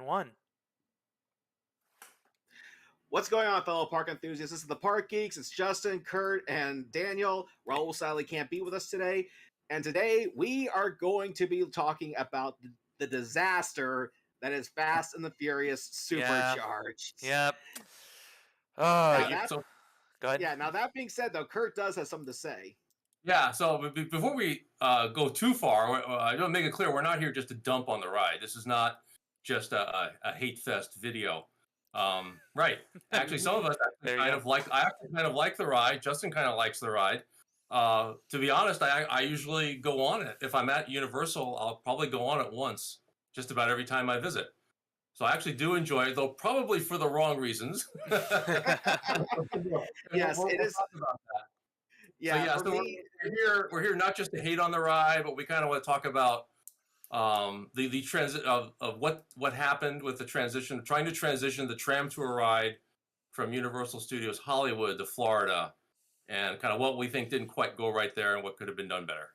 1. What's going on, fellow park enthusiasts? This is the Park Geeks. It's Justin, Kurt, and Daniel. Raul sadly can't be with us today. And today we are going to be talking about the disaster that is Fast and the Furious Supercharged. Yep. Go ahead. Yeah, now that being said, though, Kurt does have something to say. Yeah, so before we go too far, I want to make it clear we're not here just to dump on the ride. This is not just a hate fest video. Right. Actually, some of us I actually kind of like the ride. Justin kind of likes the ride. To be honest, I usually go on it. If I'm at Universal, I'll probably go on it once, just about every time I visit. So I actually do enjoy it, though probably for the wrong reasons. Yes, it is. About that. Yeah, so we're here not just to hate on the ride, but we kind of want to talk about the transit of what happened with the transition, trying to transition the tram tour ride from Universal Studios Hollywood to Florida, and kind of what we think didn't quite go right there and what could have been done better.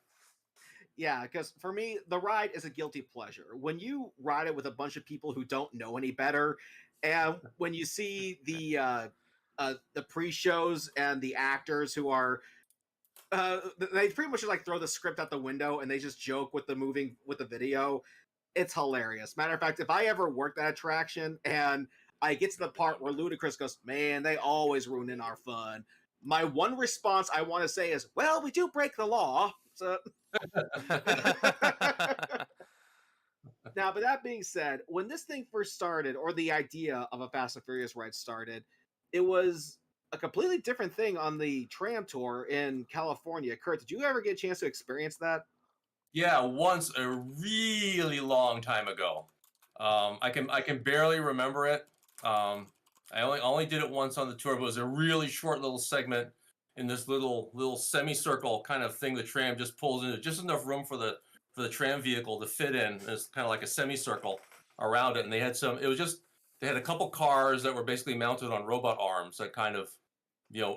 Yeah, because for me, the ride is a guilty pleasure. When you ride it with a bunch of people who don't know any better, and when you see the pre-shows and the actors who are they pretty much just like throw the script out the window and they just joke with the video. It's hilarious. Matter of fact, if I ever worked that attraction and I get to the part where Ludacris goes, "Man, they always ruin our fun," my one response I want to say is, "Well, we do break the law." So now, but that being said, when this thing first started, or the idea of a Fast and Furious ride started, it was a completely different thing on the tram tour in California. Kurt, did you ever get a chance to experience that? Yeah, once, a really long time ago. I can barely remember it. I only did it once on the tour, but it was a really short little segment in this little semicircle kind of thing. The tram just pulls into just enough room for the tram vehicle to fit in. It's kind of like a semicircle around it, and they had they had a couple cars that were basically mounted on robot arms that kind of,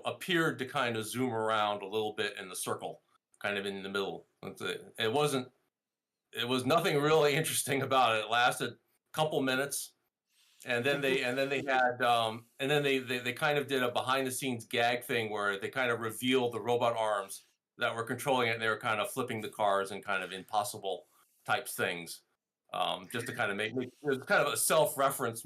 appeared to kind of zoom around a little bit in the circle, kind of in the middle. It was nothing really interesting about it. It lasted a couple minutes, and then they kind of did a behind the scenes gag thing where they kind of revealed the robot arms that were controlling it, and they were kind of flipping the cars and kind of impossible type things. Just to kind of make it was kind of a self-reference,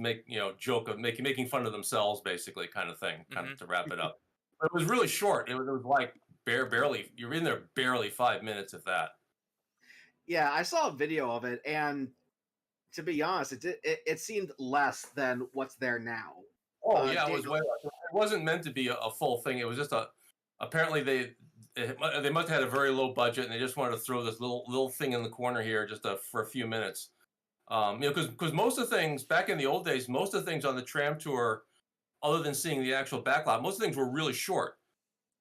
joke of making fun of themselves, basically, kind of thing, to wrap it up. But it was really short. It was like barely. You're in there barely 5 minutes, if that. Yeah, I saw a video of it, and to be honest, it seemed less than what's there now. Oh yeah, it was way less. It wasn't meant to be a full thing. It was just apparently they must have had a very low budget, and they just wanted to throw this little thing in the corner here just for a few minutes. Because most of the things back in the old days, most of the things on the tram tour, other than seeing the actual backlot, most of the things were really short.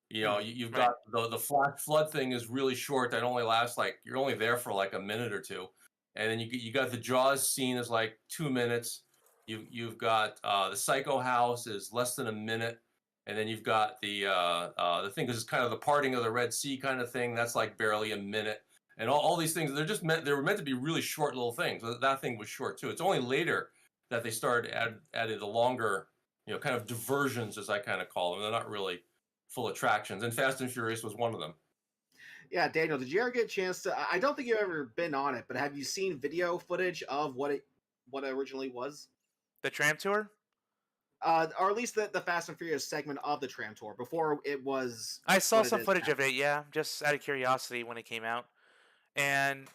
You've got the flash flood thing is really short. That only lasts you're only there for like a minute or two, and then you got the Jaws scene is like 2 minutes. You've got the Psycho House is less than a minute, and then you've got the thing is kind of the parting of the Red Sea kind of thing. That's like barely a minute. And all these things, they were meant to be really short little things. That thing was short too. It's only later that they started adding the longer, kind of diversions, as I kind of call them. They're not really full attractions. And Fast and Furious was one of them. Yeah, Daniel, did you ever get a chance to? I don't think you've ever been on it, but have you seen video footage of what it originally was? The tram tour? Or at least the Fast and Furious segment of the tram tour before it was. I saw some footage of it, yeah, just out of curiosity when it came out. And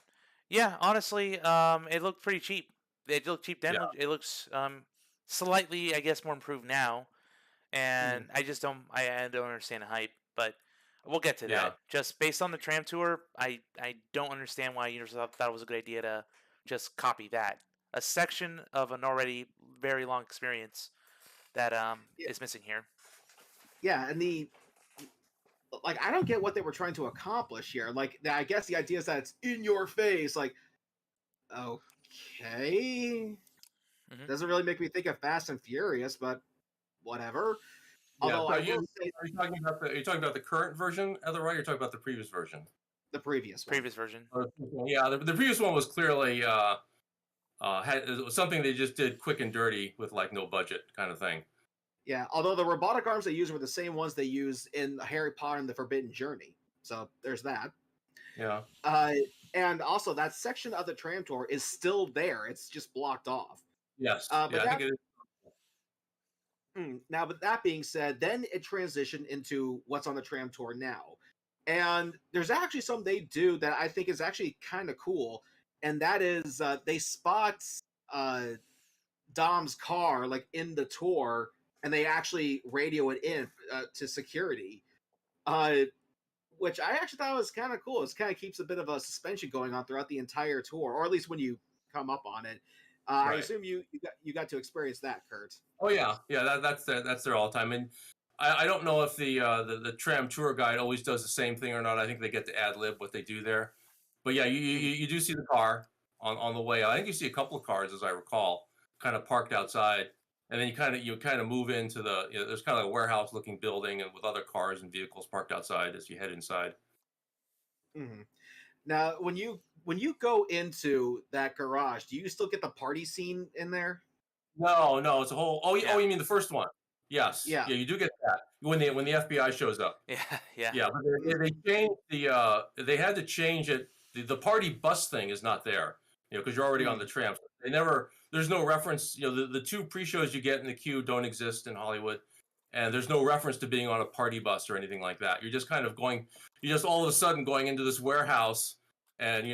yeah, honestly, it looked pretty cheap. It looked cheap then. Yeah. It looks slightly, I guess, more improved now. And I don't understand the hype, but we'll get to that. Just based on the tram tour, I don't understand why Universal thought it was a good idea to just copy that. A section of an already very long experience that is missing here. Yeah, and I don't get what they were trying to accomplish here. I guess the idea is that it's in your face. Okay. Doesn't really make me think of Fast and Furious, but whatever. Yeah, although are you talking about the current version of the ride, or you're talking about the previous version? The previous one. Previous version. Yeah, the previous one was clearly it was something they just did quick and dirty with like no budget kind of thing. Yeah, although the robotic arms they used were the same ones they used in Harry Potter and the Forbidden Journey. So there's that. Yeah. Uh, and also that section of the tram tour is still there. It's just blocked off. Yes. But Yeah, I think it is. Now, but that being said, then it transitioned into what's on the tram tour now. And there's actually something they do that I think is actually kind of cool. And that is they spot Dom's car like in the tour and they actually radio it in to security. Which I actually thought was kind of cool. It kind of keeps a bit of a suspension going on throughout the entire tour, or at least when you come up on it. I assume you got to experience that, Kurt. Oh yeah, that's there all the time. And I don't know if the tram tour guide always does the same thing or not. I think they get to ad lib what they do there. But yeah, you do see the car on the way. I think you see a couple of cars, as I recall, kind of parked outside, and then you kind of move into there's kind of like a warehouse looking building, and with other cars and vehicles parked outside as you head inside. Mm-hmm. Now, when you go into that garage, do you still get the party scene in there? No, it's a whole. Oh, you mean the first one? Yes. Yeah. You do get that when the FBI shows up. Yeah. But they changed they had to change it. The party bus thing is not there, because you're already on the tram. There's no reference. The two pre-shows you get in the queue don't exist in Hollywood, and there's no reference to being on a party bus or anything like that. You're just kind of you're just all of a sudden going into this warehouse, and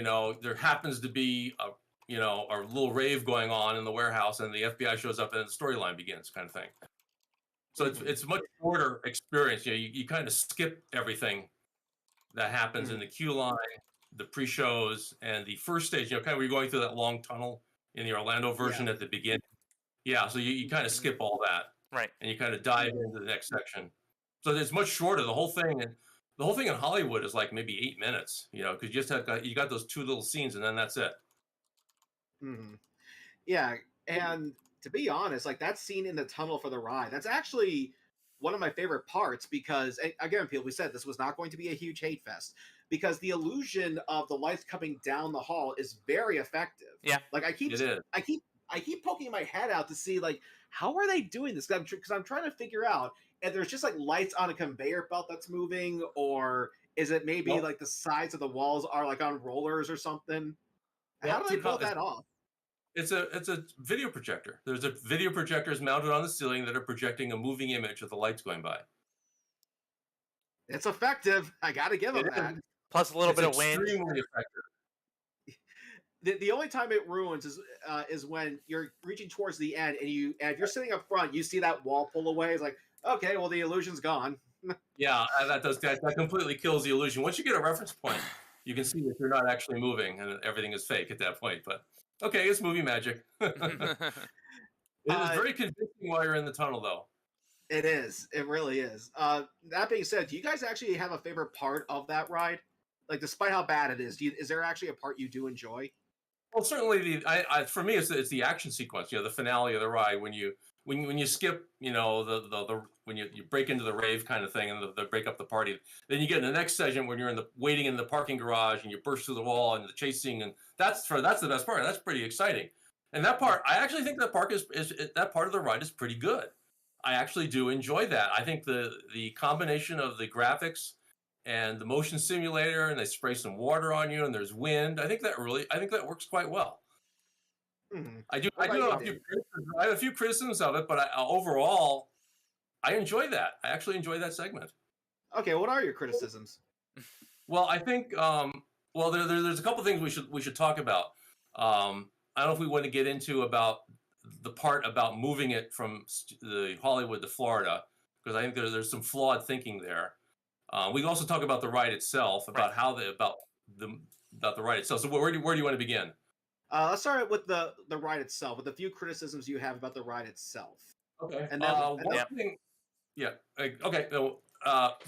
there happens to be a little rave going on in the warehouse, and the FBI shows up, and the storyline begins, kind of thing. So it's a much shorter experience. You kind of skip everything that happens in the queue line, the pre-shows, and the first stage. Kind of where you're going through that long tunnel in the Orlando version at the beginning. Yeah, so you kind of skip all that, right? And you kind of dive into the next section. So it's much shorter. The whole thing in Hollywood is like maybe 8 minutes. Because you got those two little scenes, and then that's it. Mm-hmm. Yeah, and to be honest, like that scene in the tunnel for the ride, that's actually one of my favorite parts because, again, people, we said this was not going to be a huge hate fest because the illusion of the lights coming down the hall is very effective. Yeah, like I keep poking my head out to see like how are they doing this because I'm trying to figure out if there's just like lights on a conveyor belt that's moving, or is it maybe like the sides of the walls are like on rollers or something? How do they pull that off? It's a video projector. There's a video projectors mounted on the ceiling that are projecting a moving image of the lights going by. It's effective. I got to give them that. Plus a little bit of wind. Extremely effective. The only time it ruins is when you're reaching towards the end and if you're sitting up front, you see that wall pull away. It's like, okay, well the illusion's gone. Yeah, that completely kills the illusion. Once you get a reference point, you can see that you're not actually moving and everything is fake at that point. But okay, it's movie magic. It is very convincing while you're in the tunnel, though. It is. It really is. That being said, do you guys actually have a favorite part of that ride? Like, despite how bad it is, is there actually a part you do enjoy? Well, certainly, for me, it's the action sequence. The finale of the ride when you skip, the when you break into the rave kind of thing and the break up the party. Then you get in the next session when you're waiting in the parking garage and you burst through the wall and the chasing, and that's the best part. That's pretty exciting. And that part, I actually think that part is that part of the ride is pretty good. I actually do enjoy that. I think the combination of the graphics and the motion simulator, and they spray some water on you, and there's wind. I think that works quite well. Mm-hmm. I have a few criticisms of it, but overall, I enjoy that. I actually enjoy that segment. Okay, what are your criticisms? Well, I think there's a couple things we should talk about. I don't know if we want to get into about the part about moving it from the Hollywood to Florida, because I think there's some flawed thinking there. We can also talk about the ride itself, about the ride itself. So where do you want to begin? Let's start with the ride itself, with the few criticisms you have about the ride itself. Okay. And then, one thing. Yeah. Okay. So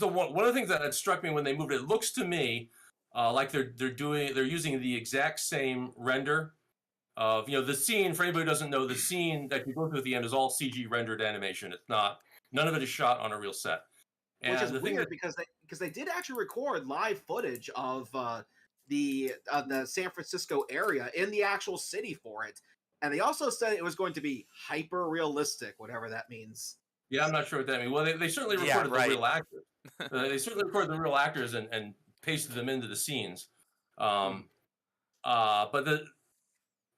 one of the things that struck me when they moved it looks to me like they're using the exact same render of the scene. For anybody who doesn't know, the scene that you go through at the end is all CG rendered animation. It's not. None of it is shot on a real set. And which is weird because they did actually record live footage of the San Francisco area in the actual city for it. And they also said it was going to be hyper realistic, whatever that means. Yeah, I'm not sure what that means. Well, they certainly recorded the real actors. They certainly recorded the real actors and pasted them into the scenes. But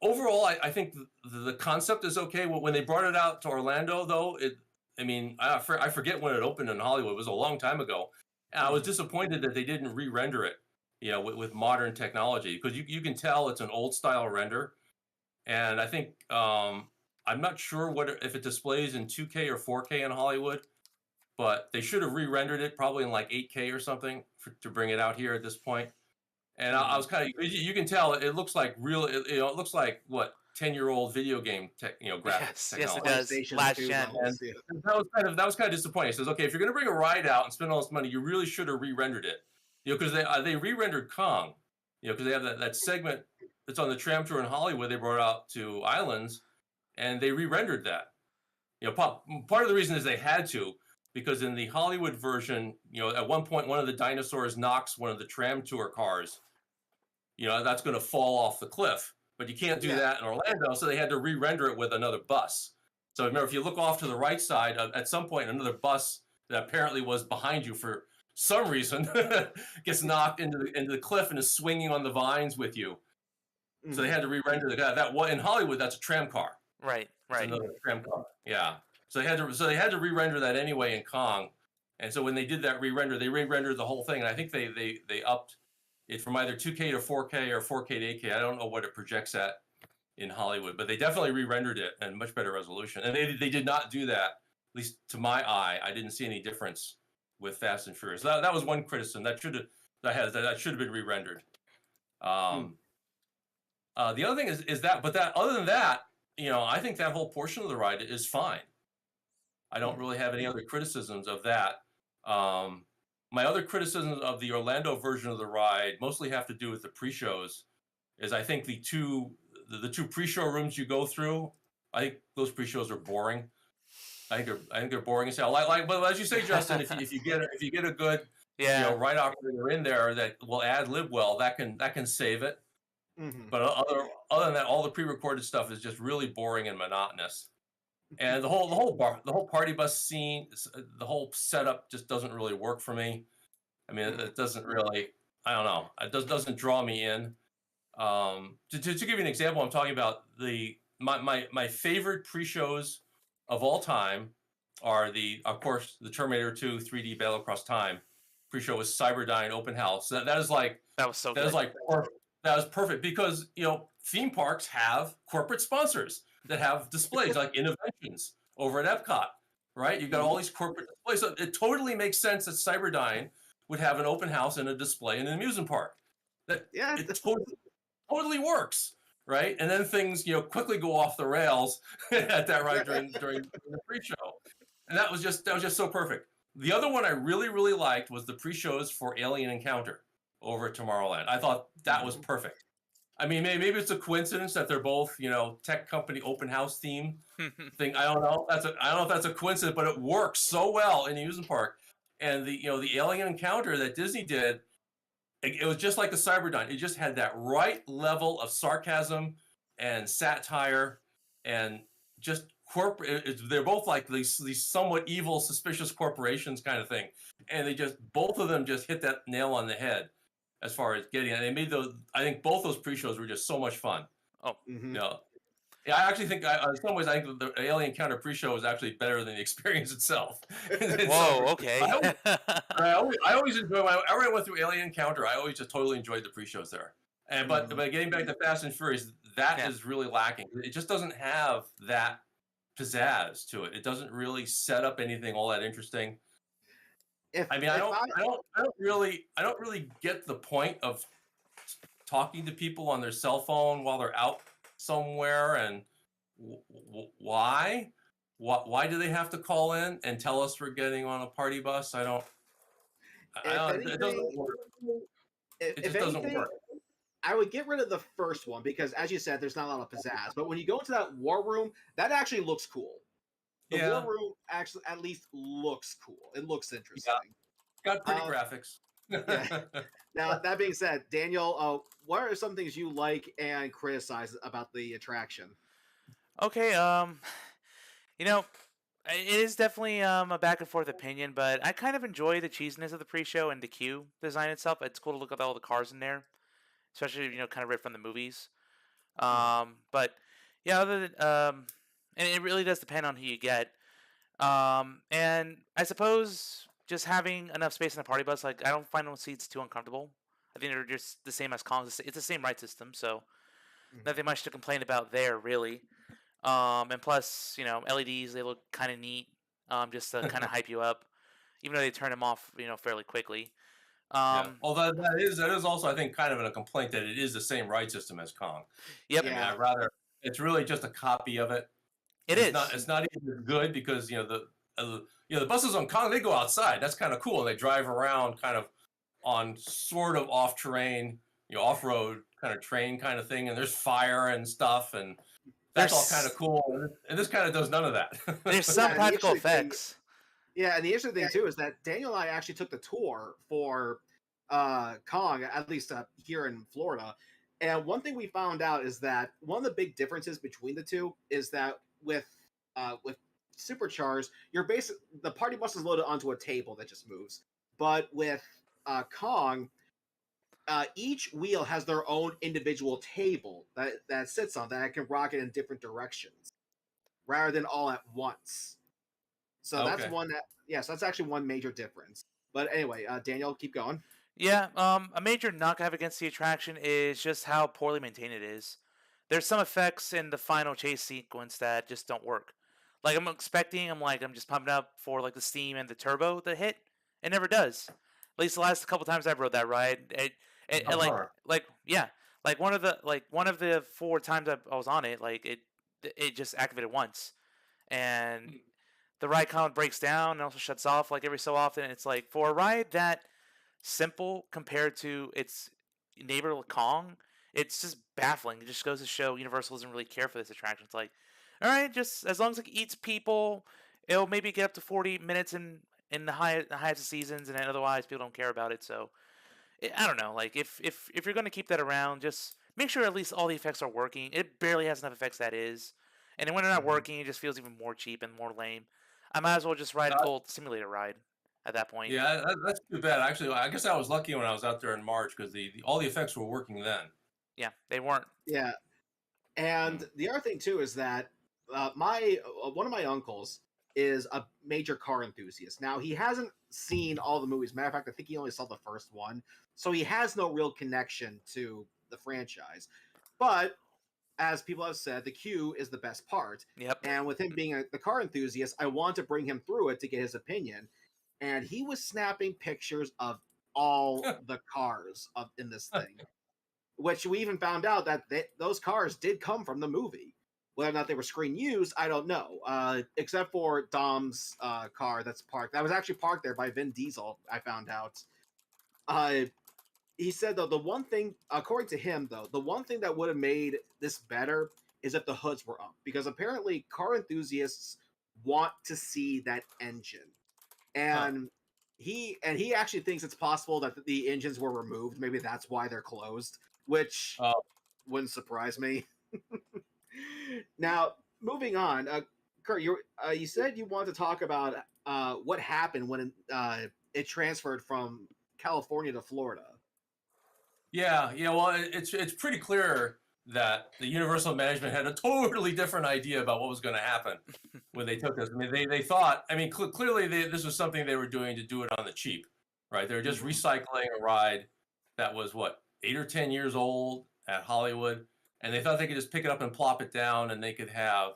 overall, I think the concept is okay. When they brought it out to Orlando, though, I forget when it opened in Hollywood. It was a long time ago. And I was disappointed that they didn't re-render it, with modern technology, because you can tell it's an old style render. And I think I'm not sure if it displays in 2K or 4K in Hollywood, but they should have re-rendered it probably in like 8K or something to bring it out here at this point. And I was kind of, you can tell it looks like real. It looks like what 10-year-old video game graphics technology. Yes, it does. Last gen. That was kind of disappointing. It says, okay, if you're going to bring a ride out and spend all this money, you really should have re-rendered it. Because they re-rendered Kong. Because they have that segment that's on the tram tour in Hollywood. They brought out to Islands, and they re-rendered that. Part of the reason is they had to, because in the Hollywood version, at one point one of the dinosaurs knocks one of the tram tour cars. That's going to fall off the cliff, but you can't do that in Orlando, so they had to re-render it with another bus. So remember, if you look off to the right side, at some point another bus that apparently was behind you for some reason gets knocked into the cliff and is swinging on the vines with you. So they had to re-render the guy. In Hollywood, that's a tram car. Right. Another tram car. Yeah. So they had to re-render that anyway in Kong. And so when they did that re-render, they re-rendered the whole thing. And I think they upped it from either 2K to 4K or 4K to 8K. I don't know what it projects at in Hollywood, but they definitely re-rendered it in much better resolution. And they did not do that, at least to my eye. I didn't see any difference with Fast and Furious. That was one criticism that should have been re-rendered. The other thing is that, but other than that, I think that whole portion of the ride is fine. I don't really have any other criticisms of that. My other criticisms of the Orlando version of the ride mostly have to do with the pre-shows. Is I think the two pre-show rooms you go through, I think those pre-shows are boring. I think they're boring as hell. But as you say, Justin, if you get a good ride operator in there that will ad lib well, that can save it. Mm-hmm. But other than that, all the pre-recorded stuff is just really boring and monotonous. And the whole party bus scene, the whole setup just doesn't really work for me. I mean, it doesn't really. I don't know. It doesn't draw me in. To give you an example, I'm talking about my favorite pre-shows of all time are of course the Terminator 2 3D Battle Across Time pre-show with Cyberdyne Open House. That was perfect because theme parks have corporate sponsors that have displays like Innovations over at Epcot, right? You've got all these corporate displays, so it totally makes sense that Cyberdyne would have an open house and a display in an amusement park. It totally works, right? And then things quickly go off the rails at that ride during the pre-show, and that was just so perfect. The other one I really, really liked was the pre-shows for Alien Encounter over at Tomorrowland. I thought that was perfect. I mean, maybe it's a coincidence that they're both, tech company open house theme thing. I don't know. I don't know if that's a coincidence, but it works so well in the amusement park. And the Alien Encounter that Disney did, it was just like the Cyberdyne. It just had that right level of sarcasm and satire and just corporate. They're both like these somewhat evil, suspicious corporations kind of thing. And both of them just hit that nail on the head as far as getting it. And they made I think both those pre-shows were just so much fun. Oh, yeah, I actually think, in some ways, I think the Alien Encounter pre-show is actually better than the experience itself. Whoa, okay. I always enjoy, whenever I went through Alien Encounter, I always just totally enjoyed the pre-shows there. But getting back to Fast and Furious, that is really lacking. It just doesn't have that pizzazz to it. It doesn't really set up anything all that interesting. I don't really get the point of talking to people on their cell phone while they're out somewhere, and why do they have to call in and tell us we're getting on a party bus? It doesn't work. It just doesn't work. I would get rid of the first one because, as you said, there's not a lot of pizzazz. But when you go into that war room, that actually looks cool. The war room actually at least looks cool. It looks interesting. Yeah. Got pretty graphics. Now, that being said, Daniel, what are some things you like and criticize about the attraction? Okay, you know, it is definitely a back and forth opinion, but I kind of enjoy the cheesiness of the pre-show and the queue design itself. It's cool to look at all the cars in there, especially kind of right from the movies. Mhm. But yeah, and it really does depend on who you get. And I suppose just having enough space in the party bus, like I don't find those seats too uncomfortable. I think they're just the same as Kong's. It's the same ride system, so Mhm. nothing much to complain about there, really. And plus, LEDs, they look kind of neat, just to kind of hype you up, even though they turn them off, fairly quickly. Yeah. Um, Although that is also, I think, kind of a complaint that it is the same ride system as Kong. yep, I mean, Yeah. I'd rather it's really just a copy of it. it is. It's not even as good because the buses on Kong, they go outside. That's kind of cool. And they drive around kind of on sort of off terrain, off road kind of train kind of thing. And there's fire and stuff, and that's all kind of There's cool. And this kind of does none of that. there's some Yeah, and the practical interesting thing effects. Yeah, and the interesting thing too is that Daniel and I actually took the tour for Kong, at least here in Florida. And one thing we found out is that one of the big differences between the two is that with Supercharged, the party bus is loaded onto a table that just moves. But with Kong, each wheel has their own individual table that sits on that can rocket in different directions rather than all at once. So that's Okay. one that yes, that's actually one major difference. But anyway, Daniel, keep going. Yeah, a major knock I have against the attraction is just how poorly maintained it is. There's some effects in the final chase sequence that just don't work. Like I'm just pumping up for like the steam and the turbo to hit. It never does. At least the last couple times I've rode that ride, A bummer. yeah, like one of the four times I was on it, like it just activated once, and the ride kind of breaks down and also shuts off like every so often. It's like for a ride that simple compared to its neighbor Kong, it's just baffling. It just goes to show Universal doesn't really care for this attraction. It's like, all right, just as long as it eats people, it'll maybe get up to 40 minutes in the highest of seasons, and then otherwise people don't care about it. So I don't know. Like if you're gonna keep that around, just make sure at least all the effects are working. It barely has enough effects that is, and then when they're not Mhm. working, it just feels even more cheap and more lame. I might as well just ride an old simulator ride at that point. Yeah, that's too bad. Actually, I guess I was lucky when I was out there in March because all the effects were working then. Yeah, they weren't. Yeah, Hmm. and the other thing too is that my one of my uncles is a major car enthusiast. Now he hasn't seen all the movies. Matter of fact, I think he only saw the first one, so he has no real connection to the franchise. But as people have said, the queue is the best part. Yep. And with him being the car enthusiast, I want to bring him through it to get his opinion. And he was snapping pictures of all the cars in this thing, which we even found out that those cars did come from the movie. Whether or not they were screen used, I don't know. Except for Dom's car that's parked. That was actually parked there by Vin Diesel, I found out. Uh, he said though the one thing, according to him though, the one thing that would have made this better is if the hoods were up, because apparently car enthusiasts want to see that engine, Huh. and he actually thinks it's possible that the engines were removed. Maybe that's why they're closed, which Uh, wouldn't surprise me. Now, moving on, Kurt, you said you want to talk about what happened when it transferred from California to Florida. yeah. Well, it's pretty clear that the Universal management had a totally different idea about what was going to happen when they took this. I mean, they thought. I mean, clearly this was something they were doing to do it on the cheap, right? They were just Mhm. recycling a ride that was what 8 or 10 years old at Hollywood, and they thought they could just pick it up and plop it down, and they could have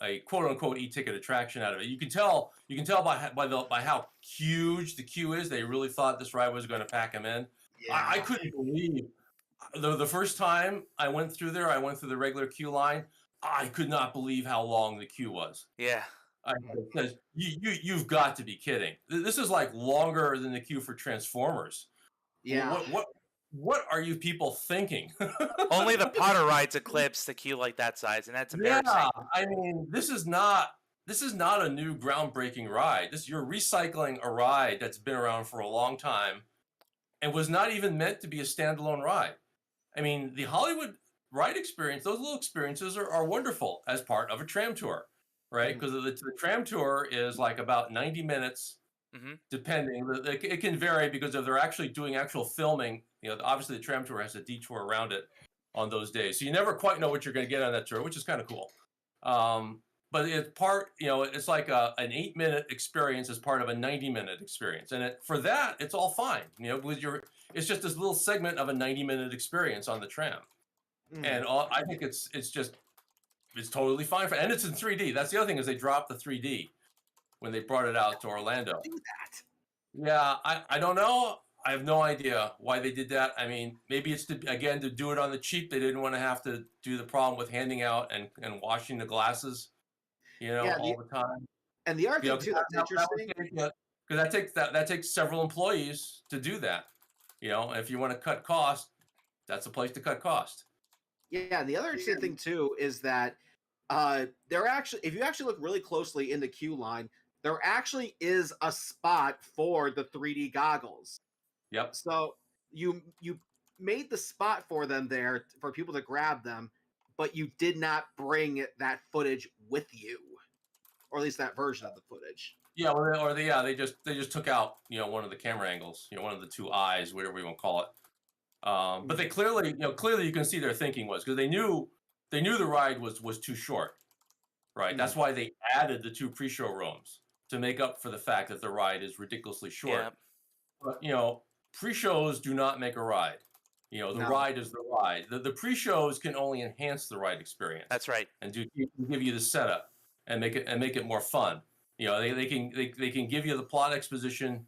a quote unquote e-ticket attraction out of it. You can tell by how huge the queue is. They really thought this ride was going to pack them in. I Yeah. couldn't believe the first time I went through there. I went through the regular queue line. I could not believe how long the queue was. Yeah. I said, you've got to be kidding. This is like longer than the queue for Transformers. Yeah. What are you people thinking? Only the Potter rides eclipse the queue like that size, and that's Yeah, embarrassing. I mean, this is not a new groundbreaking ride. You're recycling a ride that's been around for a long time and was not even meant to be a standalone ride. I mean, the Hollywood ride experience, those little experiences are wonderful as part of a tram tour, right? Because the tram tour is like about 90 minutes, depending. It can vary because if they're actually doing actual filming, obviously the tram tour has a detour around it on those days. So you never quite know what you're going to get on that tour, which is kind of cool. But it's it's like an 8-minute experience as part of a 90-minute experience. And for that, it's all fine. It's just this little segment of a 90-minute experience on the tram. And I think it's totally fine and it's in 3D. That's the other thing is they dropped the 3D when they brought it out to Orlando. Do that. Yeah, I don't know. I have no idea why they did that. I mean, maybe it's to do it on the cheap. They didn't want to have to do the problem with handing out and washing the glasses, all the time. And the other thing too that's interesting, because that takes several employees to do that. If you want to cut cost, that's a place to cut cost. Yeah, and the other interesting thing too is that if you actually look really closely in the queue line, there actually is a spot for the 3D goggles. Yep. So you made the spot for them there for people to grab them, but you did not bring that footage with you, or at least that version of the footage. Yeah, they just took out one of the camera angles, one of the two eyes, whatever you want to call it. But they clearly you can see their thinking was because they knew the ride was too short, right? That's why they added the 2 pre-show rooms to make up for the fact that the ride is ridiculously short. Yeah. But pre-shows do not make a ride. Ride is the ride. The pre-shows can only enhance the ride experience. That's right. And give you the setup and make it more fun. They can give you the plot exposition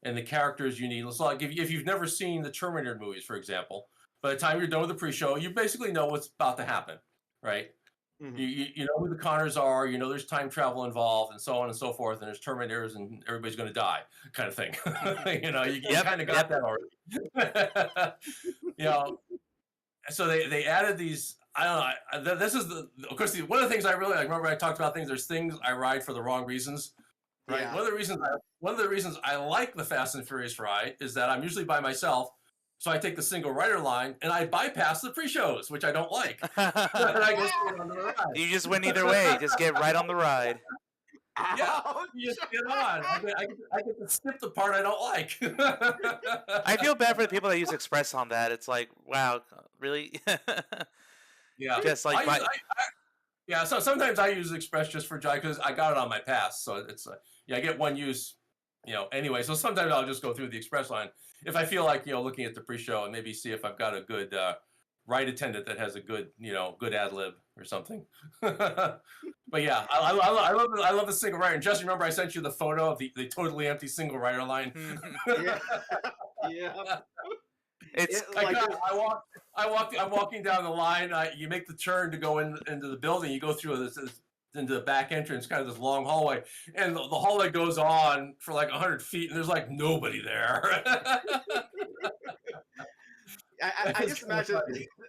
and the characters you need. Let's like if you've never seen the Terminator movies, for example, by the time you're done with the pre-show, you basically know what's about to happen, right? You know who the Connors are, there's time travel involved, and so on and so forth, and there's Terminators, and everybody's going to die, kind of thing. You kind of got that already. So they added these. I don't know. This is of course one of the things I really remember. I talked about things. There's things I ride for the wrong reasons. Right. Yeah. One of the reasons I like the Fast and Furious ride is that I'm usually by myself, so I take the single rider line and I bypass the pre-shows, which I don't like. And I go straight on the ride. You just win either way. Just get right on the ride. Yeah, you just get on. I get to skip the part I don't like. I feel bad for the people that use Express on that. It's like, wow, really? Yeah. Just like yeah, so sometimes I use Express just for joy because I got it on my pass, so it's I get one use, anyway. So sometimes I'll just go through the Express line if I feel like looking at the pre-show and maybe see if I've got a good ride attendant that has a good good ad lib or something. But yeah, I love the single rider. And just remember, I sent you the photo of the totally empty single rider line. Yeah. It's I'm walking down the line. You make the turn to go into the building. You go through this into the back entrance, kind of this long hallway, and the hallway goes on for like 100 feet, and there's like nobody there. I just imagine.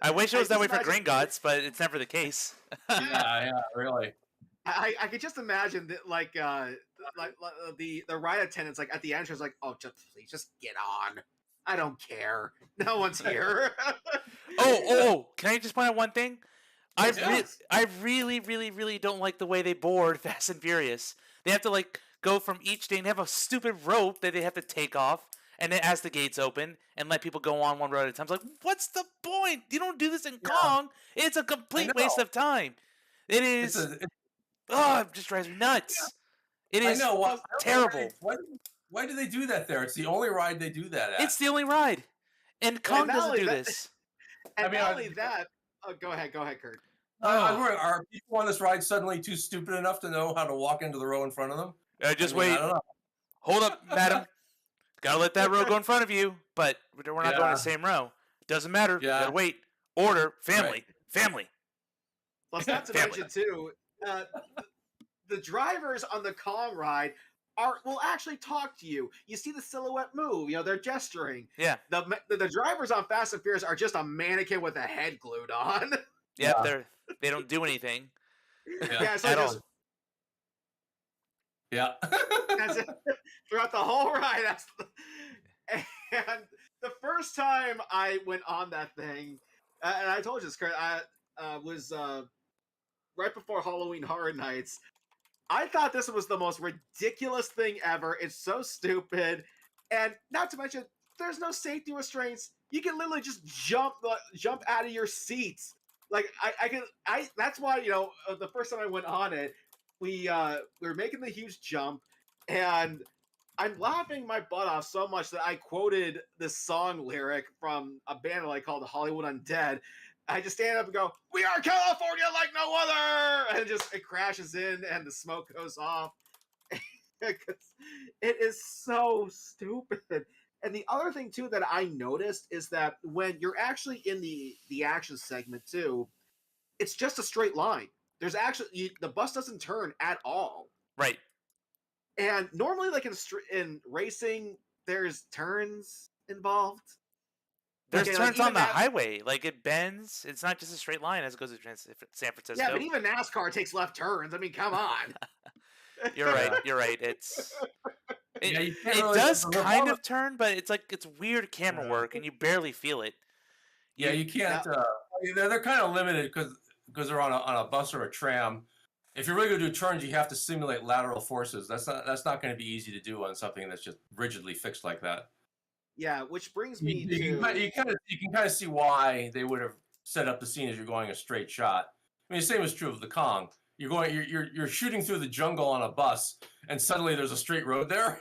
I wish it was that way for Gringotts, but it's never the case. Yeah, really. I could just imagine that, like the ride attendants, like at the entrance, like, oh, please, just get on. I don't care. No one's here. Oh! Can I just point out one thing? I really, really, really don't like the way they board Fast and Furious. They have to go from each thing. They have a stupid rope that they have to take off, and then as the gates open and let people go on one road at a time. It's like, what's the point? You don't do this in Kong. It's a complete waste of time. It is. It just drives me nuts. It is terrible. Why do they do that there? It's the only ride they do that at. It's the only ride. And Kong doesn't do this. And not only that, go ahead, Kurt. Are people on this ride suddenly too stupid enough to know how to walk into the row in front of them? Wait. Hold up, madam. Gotta let that row go in front of you, but we're not going the same row. Doesn't matter. Gotta wait. Order. Family. Family. Plus, not to mention, too, the drivers on the Kong ride will actually talk to you. You see the silhouette move. They're gesturing. Yeah. The drivers on Fast and Furious are just a mannequin with a head glued on. Yeah, they don't do anything. Yeah, so at all. Yeah. Throughout the whole ride. And the first time I went on that thing, And I told you this, Kurt. I was right before Halloween Horror Nights. I thought this was the most ridiculous thing ever. It's so stupid, and not to mention, there's no safety restraints. You can literally just jump out of your seats. Like I can. That's why the first time I went on it, we were making the huge jump, and I'm laughing my butt off so much that I quoted this song lyric from a band I called Hollywood Undead. I just stand up and go, "We are California like no other," and just it crashes in and the smoke goes off. It is so stupid. And the other thing too that I noticed is that when you're actually in the action segment too, it's just a straight line. There's actually the bus doesn't turn at all. Right. And normally, like in racing, there's turns involved. There's Like, turns even on the highway. Like it bends. It's not just a straight line as it goes to San Francisco. Yeah, but even NASCAR takes left turns. I mean, come on. You're right. You're right. It really, does kind of turn, but it's like it's weird camera work, and you barely feel it. You can't. They're kind of limited because they're on a bus or a tram. If you're really going to do turns, you have to simulate lateral forces. That's not going to be easy to do on something that's just rigidly fixed like that. Yeah, which brings me to you can kind of see why they would have set up the scene as you're going a straight shot. I mean, the same is true of the Kong. You're shooting through the jungle on a bus, and suddenly there's a straight road there.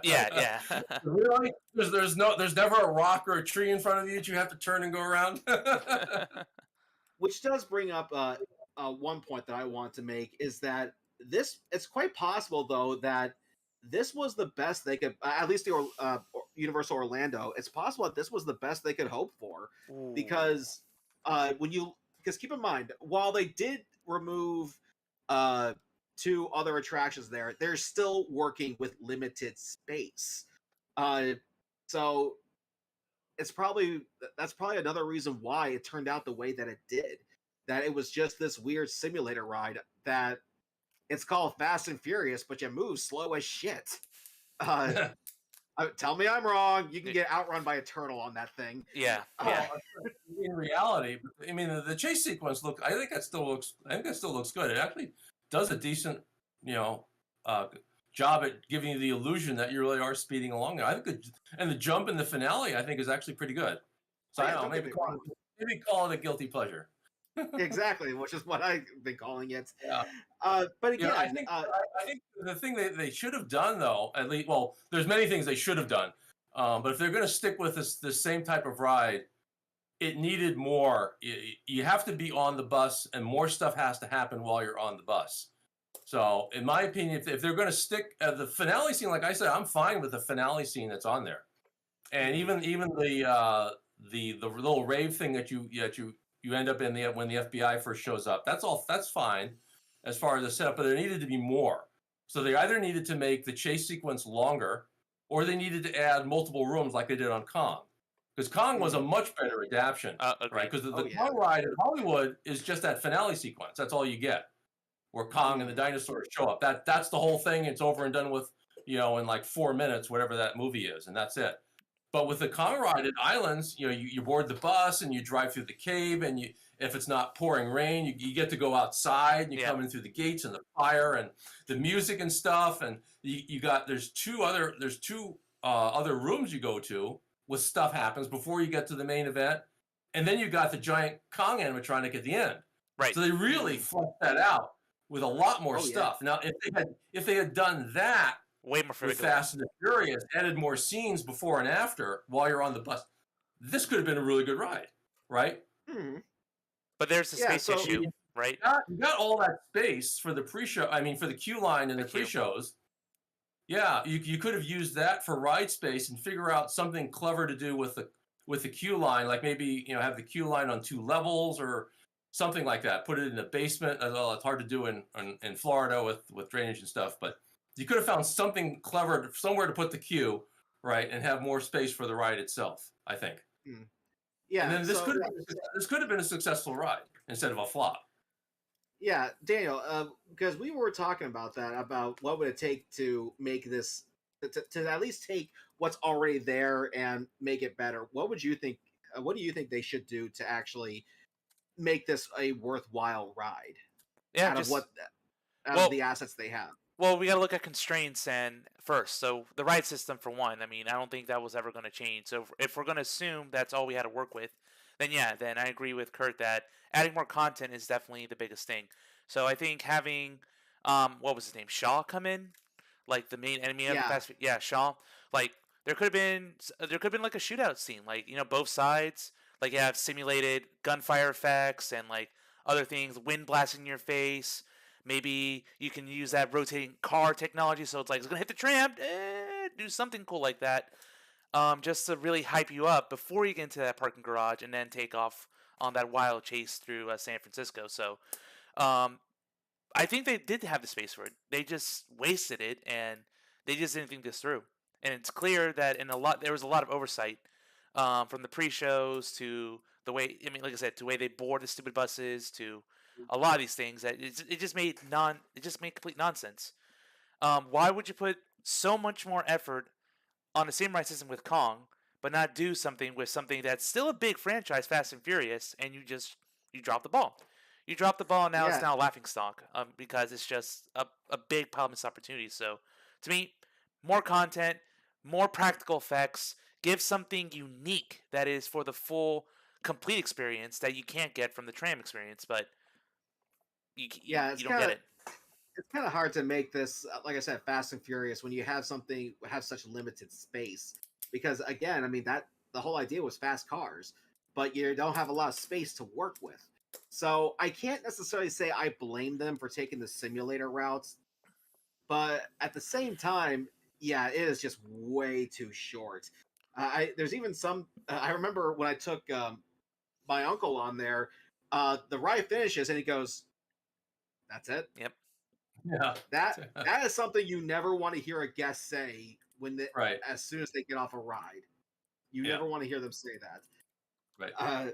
Yeah. Really? There's never a rock or a tree in front of you that you have to turn and go around. Which does bring up one point that I want to make is that it's quite possible though that this was the best they could, at least the Universal Orlando. It's possible that this was the best they could hope for. Ooh. Because because keep in mind, while they did remove 2 other attractions there, they're still working with limited space. So that's probably another reason why it turned out the way that it did. That it was just this weird simulator ride that it's called Fast and Furious, but you move slow as shit. Tell me I'm wrong. You can get outrun by a turtle on that thing. Yeah. In reality, I mean, the chase sequence I think that still looks good. It actually does a decent, job at giving you the illusion that you really are speeding along there. I think and the jump in the finale, I think, is actually pretty good. So I don't know, maybe call it a guilty pleasure. Exactly, which is what I've been calling it. Yeah. But again, I think the thing they should have done, though, at least, well, there's many things they should have done, but if they're going to stick with this same type of ride, it needed more. You have to be on the bus, and more stuff has to happen while you're on the bus. So, in my opinion, if they're going to stick the finale scene, like I said, I'm fine with the finale scene that's on there, and even the little rave thing that you end up in when the FBI first shows up. That's fine as far as the setup, but there needed to be more. So they either needed to make the chase sequence longer, or they needed to add multiple rooms like they did on Kong. Because Kong was a much better adaptation, right? Because the Kong ride in Hollywood is just that finale sequence. That's all you get, where Kong and the dinosaurs show up. That's the whole thing. It's over and done with, in like 4 minutes, whatever that movie is, and that's it. But with the Kong ride at Islands, you board the bus and you drive through the cave, and if it's not pouring rain, you get to go outside and you come in through the gates and the fire and the music and stuff, and there's two other rooms you go to with stuff happens before you get to the main event, and then you got the giant Kong animatronic at the end. Right. So they really fleshed that out with a lot more stuff. Yeah. Now, if they had done that. Way more with Fast and Furious, added more scenes before and after while you're on the bus, this could have been a really good ride, right? Mm-hmm. But there's the space issue, right? You got all that space for the pre-show. I mean, for the queue line and the pre-shows. Yeah, you could have used that for ride space and figure out something clever to do with the queue line, like maybe have the queue line on 2 levels or something like that. Put it in the basement. Well, it's hard to do in Florida with drainage and stuff, but you could have found something clever somewhere to put the queue, right, and have more space for the ride itself, I think. Yeah. And then this could have been a successful ride instead of a flop. Yeah, Daniel, because we were talking about that, about what would it take to make this, to at least take what's already there and make it better. What would you think what do you think they should do to actually make this a worthwhile ride Yeah, out of just out of well, the assets they have? well, we got to look at constraints and first. So the ride system for one. I mean, I don't think that was ever going to change. So if we're going to assume that's all we had to work with, then yeah, then I agree with Kurt that adding more content is definitely the biggest thing. So I think having what was his name, Shaw, come in, like the main enemy of the Yeah, Fast. Yeah, Shaw. Like there could have been like a shootout scene, like both sides, like you have simulated gunfire effects and like other things, wind blasting in your face. Maybe you can use that rotating car technology, so it's gonna hit the tram. Do something cool like that, just to really hype you up before you get into that parking garage and then take off on that wild chase through San Francisco. So um, I think they did have the space for it. They just wasted it, and they just didn't think this through. And it's clear that there was a lot of oversight, from the pre-shows to the way. I mean, like I said, to the way they board the stupid buses to a lot of these things that it just made complete nonsense. Why would you put so much more effort on the same ride system with Kong, but not do something with something that's still a big franchise, Fast and Furious, and you drop the ball. You drop the ball, and now it's yeah, now a laughing stock, because it's just a big problem missed opportunity. So to me, more content, more practical effects, give something unique that is for the full complete experience that you can't get from the tram experience, but yeah. you don't get it. It's kind of hard to make this, like I said, Fast and Furious when you have something have such limited space. Because again, I mean that the whole idea was fast cars, but you don't have a lot of space to work with. So I can't necessarily say I blame them for taking the simulator routes, but at the same time, yeah, it is just way too short. I there's even some. I remember when I took my uncle on there. The ride finishes and he goes, "That's it." Yep. Yeah. That is something you never want to hear a guest say Right. as soon as they get off a ride. You Yeah. never want to hear them say that. Right. Uh,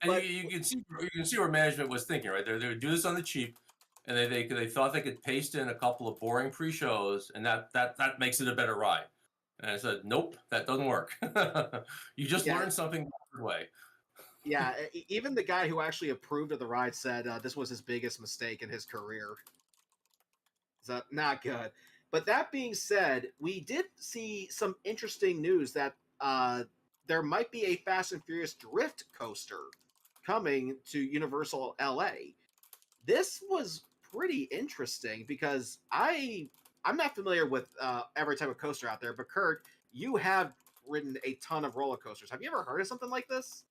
And but you can see where management was thinking, right? They would do this on the cheap, and they thought they could paste in a couple of boring pre-shows, and that makes it a better ride. And I said, nope, that doesn't work. You just yeah, learned something the hard way. yeah. Even the guy who actually approved of the ride said this was his biggest mistake in his career. So not good. But that being said, we did see some interesting news that there might be a Fast and Furious Drift coaster coming to Universal LA. This was pretty interesting because I'm not familiar with every type of coaster out there, but Kurt, you have ridden a ton of roller coasters. Have you ever heard of something like this?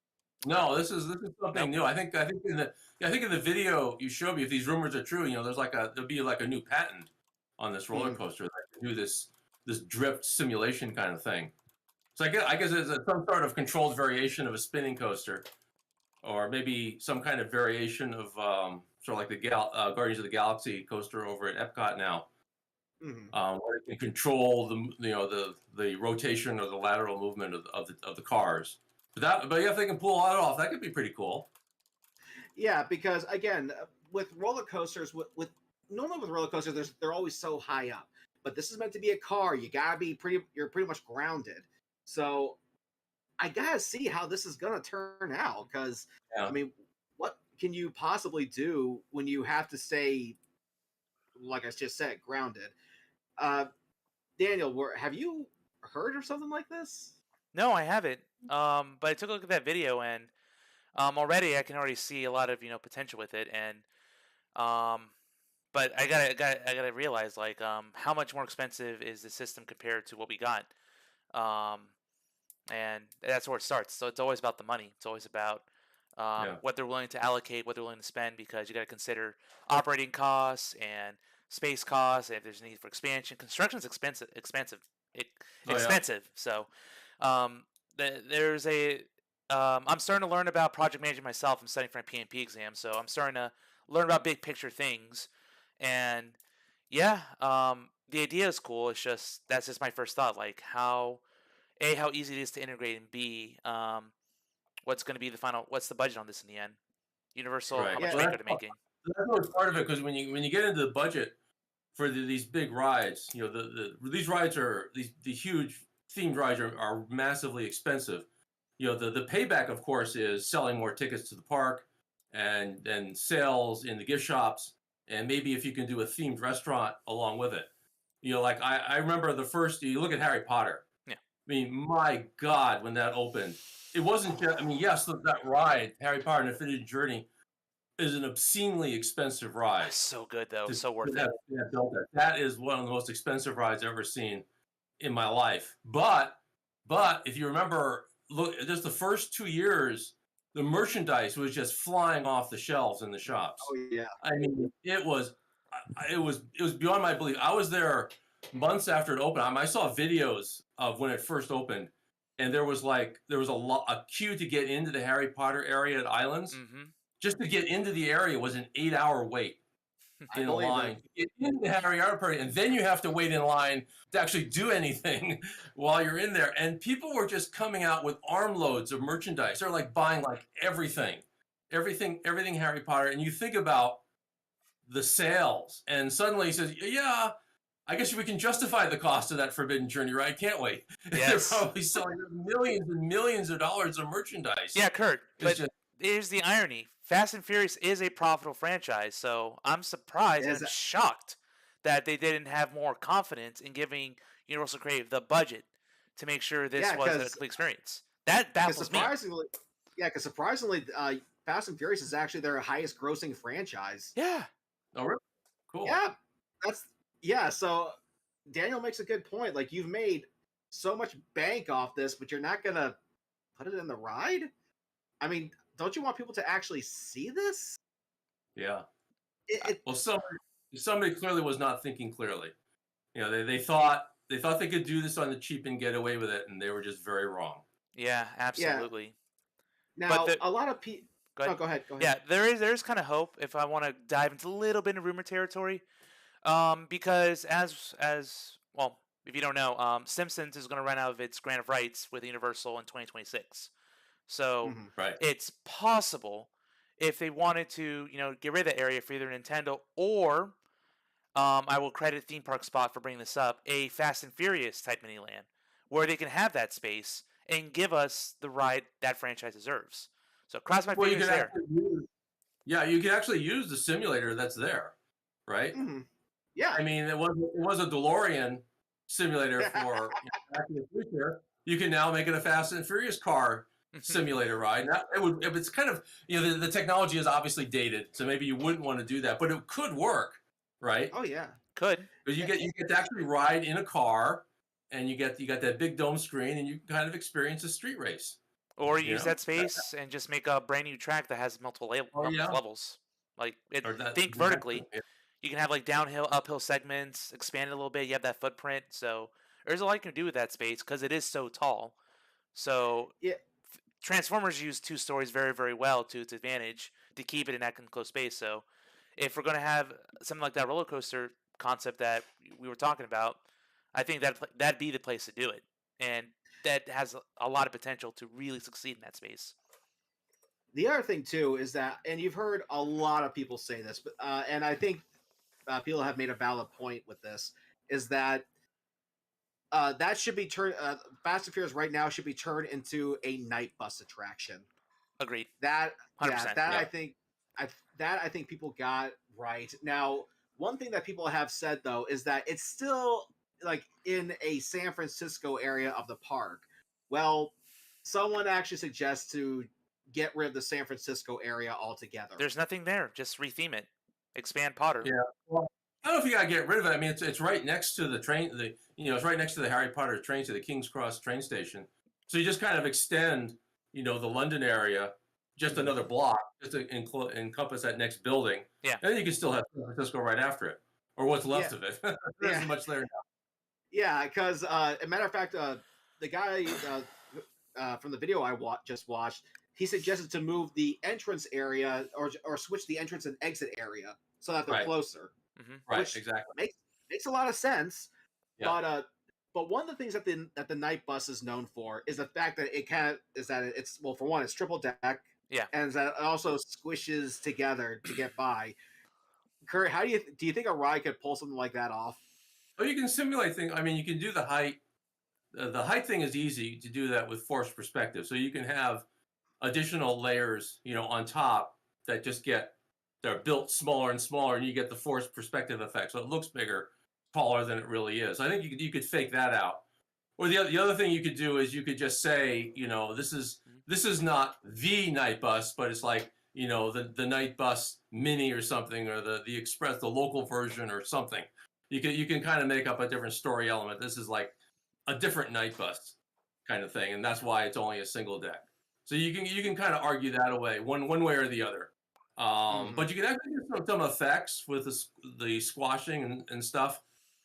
No, this is something Nope. new. I think in the video you showed me, if these rumors are true, there'll be like a new patent on this roller Mm, coaster that can do this drift simulation kind of thing. So I guess it's some sort of controlled variation of a spinning coaster, or maybe some kind of variation of sort of like the Guardians of the Galaxy coaster over at Epcot now, mhm. where it can control the rotation or the lateral movement of the cars. But yeah, if they can pull that off, that could be pretty cool. Yeah, because again, with roller coasters, with normally with roller coasters, they're always so high up. But this is meant to be a car. You're pretty much grounded. So I gotta see how this is gonna turn out. Because I Yeah. mean, what can you possibly do when you have to stay, like I just said, grounded? Uh, Daniel, have you heard of something like this? No, I haven't. But I took a look at that video, and already I can already see a lot of potential with it, and um, but I gotta realize like how much more expensive is the system compared to what we got, um, and that's where it starts. So it's always about the money. It's always about Yeah. what they're willing to allocate, what they're willing to spend, because you got to consider operating costs and space costs, and if there's a need for expansion. Construction's it, Oh yeah. expensive. So there's a I'm starting to learn about project management myself. I'm studying for my PMP exam, so I'm starting to learn about big picture things. And yeah, the idea is cool. It's just that's just my first thought. Like how easy it is to integrate, and B, what's going to be what's the budget on this in the end? Universal, how Right. much Yeah, Well, bank are they making? that's always part of it, because when you get into the budget for these big rides, these rides are these huge themed rides are massively expensive. the payback, of course, is selling more tickets to the park and sales in the gift shops. And maybe if you can do a themed restaurant along with it. Like I remember you look at Harry Potter. Yeah. I mean, my God, when that opened, it wasn't just, I mean, yes, that ride, Harry Potter and the Infinity Journey, is an obscenely expensive ride. So good, though. So worth it. That is one of the most expensive rides I've ever seen in my life. But if you remember, look, just the first 2 years, the merchandise was just flying off the shelves in the shops. Oh yeah. I mean, it was beyond my belief. I was there months after it opened. I saw videos of when it first opened, and there was a queue to get into the Harry Potter area at Islands. Mm-hmm. Just to get into the area was an 8-hour wait in a line. Get into the Harry Potter area, and then you have to wait in line to actually do anything while you're in there. And people were just coming out with armloads of merchandise. They're like buying like everything Harry Potter. And you think about the sales, and suddenly he says, yeah, I guess we can justify the cost of that Forbidden Journey ride, can't we? Yes. They're probably selling millions and millions of dollars of merchandise. Yeah, Kurt, but here's the irony. Fast and Furious is a profitable franchise, so I'm surprised and shocked that they didn't have more confidence in giving Universal Creative the budget to make sure this was a complete experience. That baffles me. Yeah, because surprisingly, Fast and Furious is actually their highest grossing franchise. Yeah. Oh, really? Cool. Yeah, so Daniel makes a good point. Like, you've made so much bank off this, but you're not going to put it in the ride? I mean, don't you want people to actually see this? Yeah. Well, somebody clearly was not thinking clearly. They thought they could do this on the cheap and get away with it, and they were just very wrong. Yeah, absolutely. Yeah. Now, a lot of people... Go ahead. Yeah, there is kind of hope if I want to dive into a little bit of rumor territory. Because as well, if you don't know, Simpsons is going to run out of its grant of rights with Universal in 2026. So it's possible if they wanted to, get rid of the area for either Nintendo or, I will credit Theme Park Spot for bringing this up, a Fast and Furious type mini land where they can have that space and give us the ride that franchise deserves. So cross my fingers there. You can actually use the simulator that's there, right? Mm-hmm. Yeah. I mean, it was a DeLorean simulator for Back to the Future. You can now make it a Fast and Furious car simulator ride. Now, it's kind of, the technology is obviously dated, so maybe you wouldn't want to do that, but it could work, right? Oh yeah, could. Because you get to actually ride in a car, and you got that big dome screen, and you kind of experience a street race. Or use that space and just make a brand new track that has multiple levels. Like think vertically. Yeah. You can have like downhill, uphill segments, expand it a little bit. You have that footprint, so there's a lot you can do with that space because it is so tall. So Transformers use 2 stories very, very well to its advantage to keep it in that enclosed space. So if we're going to have something like that roller coaster concept that we were talking about, I think that'd be the place to do it, and that has a lot of potential to really succeed in that space. The other thing too is that, and you've heard a lot of people say this, but and I think people have made a valid point with this, is that that should be turned. Fast and Furious right now should be turned into a night bus attraction. Agreed. 100%. Yeah. I think people got right. Now, one thing that people have said though is that it's still like in a San Francisco area of the park. Well, someone actually suggests to get rid of the San Francisco area altogether. There's nothing there. Just retheme it. Expand Potter. Yeah. Well, I don't know if you gotta get rid of it. I mean, it's right next to the train. It's right next to the Harry Potter train, to the King's Cross train station. So you just kind of extend, the London area just another block, just to encompass that next building. Yeah. And then you can still have San Francisco right after it, or what's left of it. There isn't much there now. Yeah, because a matter of fact, the guy from the video I just watched, he suggested to move the entrance area or switch the entrance and exit area so that they're closer. Mm-hmm. Right, exactly. Makes a lot of sense. Yeah. But one of the things that the night bus is known for is the fact that it's for one, it's triple deck. Yeah. And that it also squishes together to get by. Kurt, do you think a ride could pull something like that off? Oh, you can simulate things. I mean, you can do the height the height thing is easy to do that with forced perspective. So you can have additional layers, on top that just they're built smaller and smaller, and you get the forced perspective effect. So it looks bigger, taller than it really is. I think you could fake that out. Or the other thing you could do is you could just say, this is not the night bus, but it's like, the night bus mini or something, or the express, the local version or something. You can kind of make up a different story element. This is like a different night bus kind of thing, and that's why it's only a single deck. So you can kind of argue that away one way or the other. But you can actually get some effects with the squashing and stuff.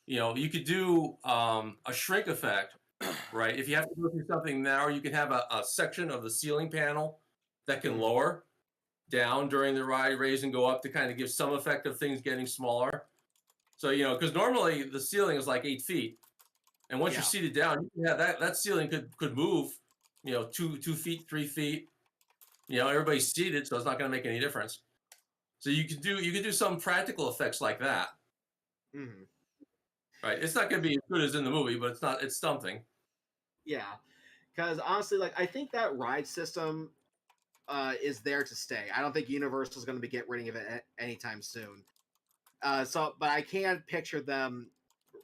You could do a shrink effect, right? If you have to go through something narrow, you can have a section of the ceiling panel that can lower down during the ride, raise and go up to kind of give some effect of things getting smaller. So, because normally the ceiling is like 8 feet. And once you're seated down, you can have that ceiling could move, 2 feet, 3 feet. Everybody's seated, so it's not going to make any difference. So you could do some practical effects like that. Mm-hmm. Right. It's not going to be as good as in the movie, but it's something. Yeah, because honestly, like I think that ride system is there to stay. I don't think Universal is going to be getting rid of it anytime soon. But I can picture them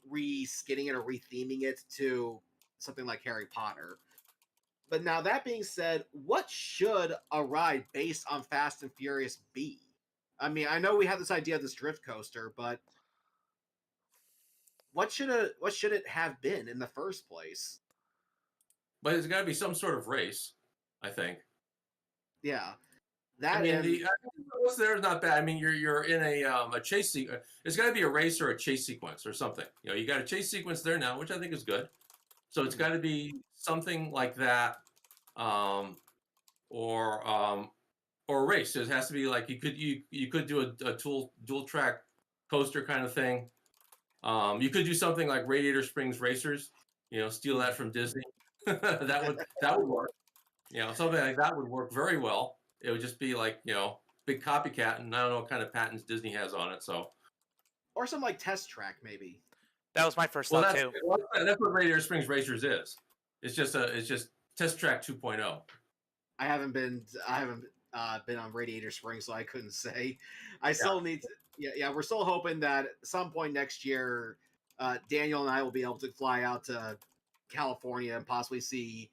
re-skinning it or re-theming it to something like Harry Potter. But now that being said, what should a ride based on Fast and Furious be? I mean, I know we have this idea of this drift coaster, but what should it have been in the first place? But there's got to be some sort of race, I think. Yeah, I mean, what's there is not bad. I mean, you're in a chase sequence. There's got to be a race or a chase sequence or something. You got a chase sequence there now, which I think is good. So it's got to be something like that, or a race. It has to be like you could do a dual track coaster kind of thing. You could do something like Radiator Springs Racers. Steal that from Disney. that would work. Something like that would work very well. It would just be like, big copycat, and I don't know what kind of patents Disney has on it. So, or some like test track maybe. That was my first thought too. That's what Radiator Springs Racers is. It's just Test Track 2.0. I haven't been on Radiator Springs, so I couldn't say. I still need to. Yeah. We're still hoping that at some point next year, Daniel and I will be able to fly out to California and possibly see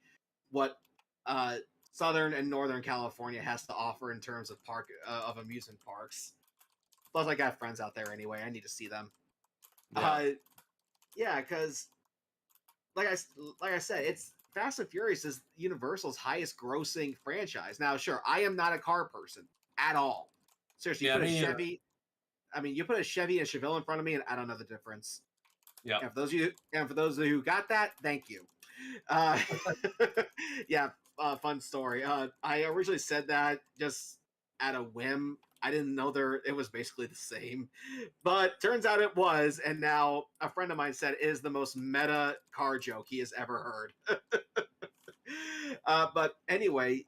what Southern and Northern California has to offer in terms of amusement parks. Plus, I got friends out there anyway. I need to see them. Yeah, because like I said, it's Fast and Furious is Universal's highest grossing franchise. Now, sure, I am not a car person at all. Seriously, you put a Chevy. I mean, you put a Chevy and a Chevelle in front of me, and I don't know the difference. Yeah. And for those of you who got that, thank you. Yeah, fun story. I originally said that just at a whim. I didn't know it was basically the same, but turns out it was. And now a friend of mine said it is the most meta car joke he has ever heard. But anyway,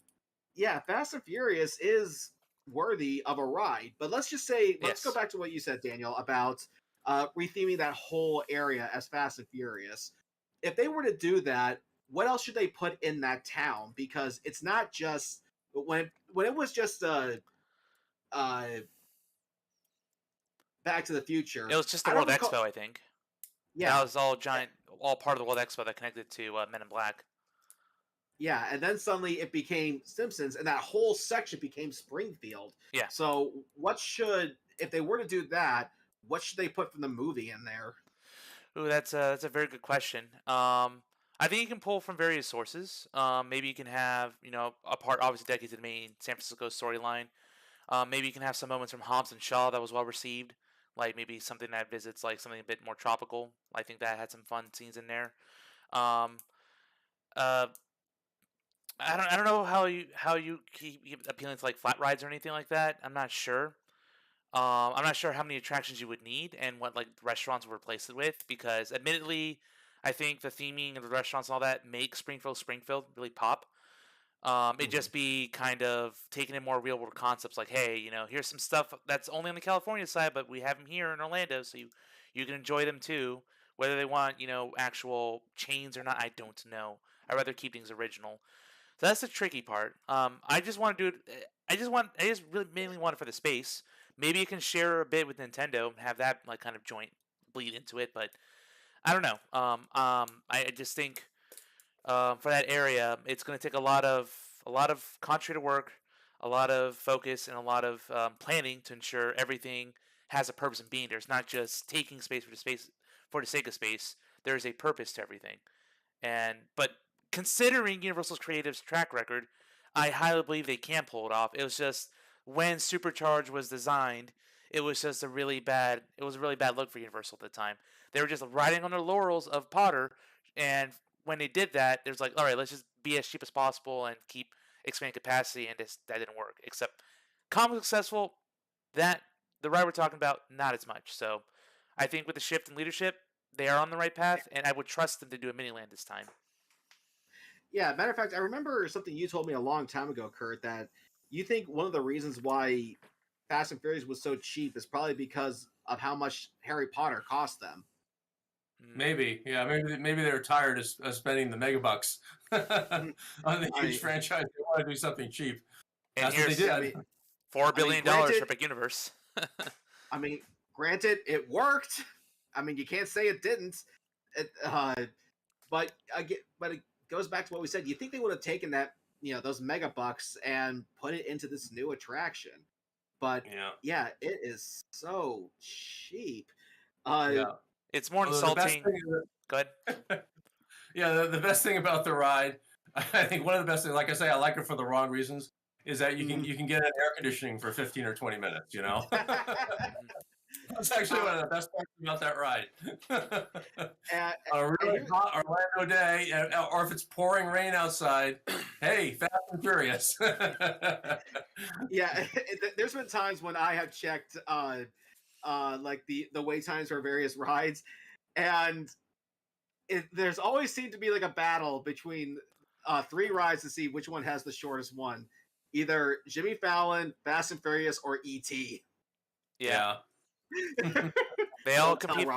yeah, Fast and Furious is worthy of a ride. But let's just say, let's go back to what you said, Daniel, about retheming that whole area as Fast and Furious. If they were to do that, what else should they put in that town? Because it's not just when it was just Back to the Future. It was just the World Expo, I think. Yeah, that was all part of the World Expo that connected to Men in Black. Yeah, and then suddenly it became Simpsons, and that whole section became Springfield. Yeah. So if they were to do that, what should they put from the movie in there? Ooh, that's a very good question. I think you can pull from various sources. Maybe you can have, a part obviously dedicated to the main San Francisco storyline. Maybe you can have some moments from Hobbs and Shaw that was well received, like maybe something that visits like something a bit more tropical. I think that had some fun scenes in there. I don't know how you keep appealing to like flat rides or anything like that. I'm not sure. I'm not sure how many attractions you would need and what like restaurants would replace it with, because admittedly, I think the theming of the restaurants and all that make Springfield really pop. It'd just be kind of taking in more real world concepts, like, hey, here's some stuff that's only on the California side, but we have them here in Orlando, so you can enjoy them too. Whether they want, actual chains or not, I don't know. I'd rather keep things original. So that's the tricky part. I just want to do it. I just really mainly want it for the space. Maybe it can share a bit with Nintendo and have that like kind of joint bleed into it, but I don't know. I just think for that area, it's going to take a lot of concentrated work, a lot of focus, and a lot of planning to ensure everything has a purpose in being there. It's not just taking space for the sake of space. There is a purpose to everything. But considering Universal's creative's track record, I highly believe they can pull it off. It was just when Supercharged was designed, it was just a really bad. It was a really bad look for Universal at the time. They were just riding on their laurels of Potter, and when they did that, it was like, all right, let's just be as cheap as possible and keep expanding capacity, and that didn't work. Except comic successful, that the ride we're talking about, not as much. So I think with the shift in leadership, they are on the right path, and I would trust them to do a mini land this time. Yeah, matter of fact, I remember something you told me a long time ago, Kurt, that you think one of the reasons why Fast and Furious was so cheap is probably because of how much Harry Potter cost them. Maybe, yeah, maybe they're tired of spending the megabucks on the huge franchise. They want to do something cheap. And that's what they did. I mean, $4 billion for Big Universe. I mean, granted, it worked. I mean, you can't say it didn't. But it goes back to what we said. You think they would have taken that, those megabucks and put it into this new attraction? But yeah, it is so cheap. It's more insulting. Go ahead. Yeah, the best thing about the ride, I think one of the best things, like I say, I like it for the wrong reasons, is that you can get an air conditioning for 15 or 20 minutes. That's actually one of the best parts about that ride. A really hot Orlando day, or if it's pouring rain outside, hey, Fast and Furious. Yeah, there's been times when I have checked like the wait times for various rides, and there's always seemed to be like a battle between 3 rides to see which one has the shortest one. Either Jimmy Fallon, Fast and Furious, or E.T. Yeah. They all compete.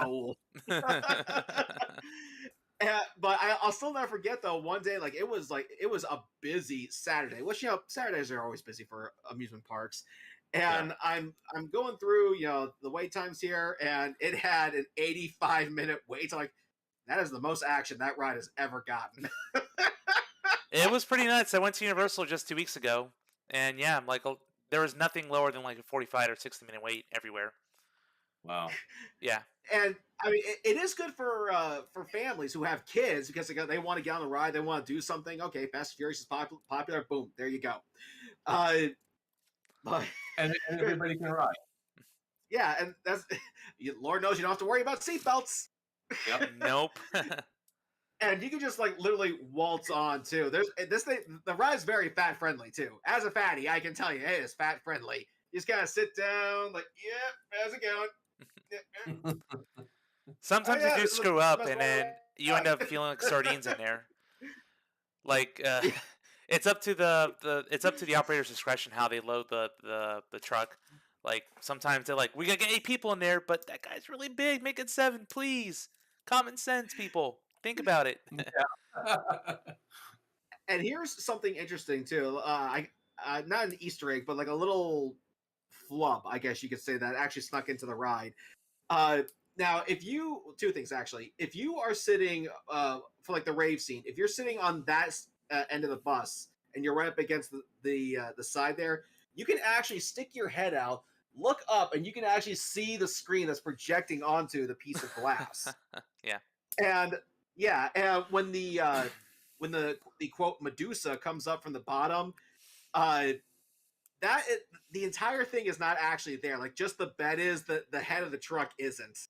But I'll still never forget though. One day, it was a busy Saturday, which Saturdays are always busy for amusement parks. And I'm going through the wait times here, and it had an 85-minute wait. So that is the most action that ride has ever gotten. It was pretty nuts. I went to Universal just 2 weeks ago, and yeah, there was nothing lower than like a 45 or 60-minute wait everywhere. Wow. Yeah. And I mean, it is good for families who have kids because they want to get on the ride, they want to do something. Okay, Fast and Furious is popular. Boom, there you go. But and everybody can ride. Yeah, and that's Lord knows you don't have to worry about seatbelts. Yep. Nope. And you can just literally waltz on too. The ride's very fat friendly too. As a fatty, I can tell you, hey, it's fat friendly. You just gotta sit down, how's it going? Sometimes you do screw up, and then you end up feeling like sardines in there. It's up to the operator's discretion how they load the truck. Sometimes they're like, we gotta get 8 people in there, but that guy's really big. Make it 7, please. Common sense, people. Think about it. And here's something interesting too. Not an Easter egg, but a little flub, I guess you could say, that actually snuck into the ride. Now, two things actually. If you are sitting for the rave scene, if you're sitting on that end of the bus and you're right up against the side there, you can actually stick your head out, look up, and you can actually see the screen that's projecting onto the piece of glass. Yeah. And when the quote Medusa comes up from the bottom, the entire thing is not actually there. Just the bed is, the head of the truck isn't.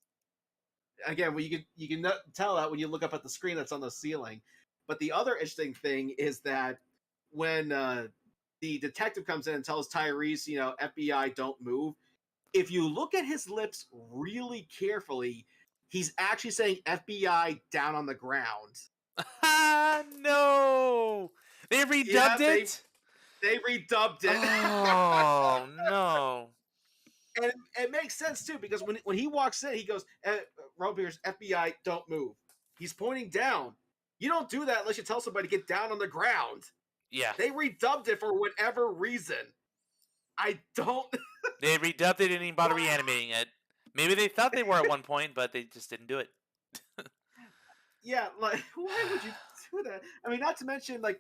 Again, you can tell that when you look up at the screen that's on the ceiling. But the other interesting thing is that when the detective comes in and tells Tyrese, FBI, don't move, if you look at his lips really carefully, he's actually saying FBI down on the ground. No! They redubbed it? They redubbed it. Oh, no. And it makes sense too, because when he walks in, he goes, Robier's FBI, don't move. He's pointing down. You don't do that unless you tell somebody to get down on the ground. Yeah. They redubbed it for whatever reason. I don't. They redubbed it and didn't bother reanimating it. Maybe they thought they were at one point, but they just didn't do it. Yeah, like, why would you do that? I mean, not to mention, like,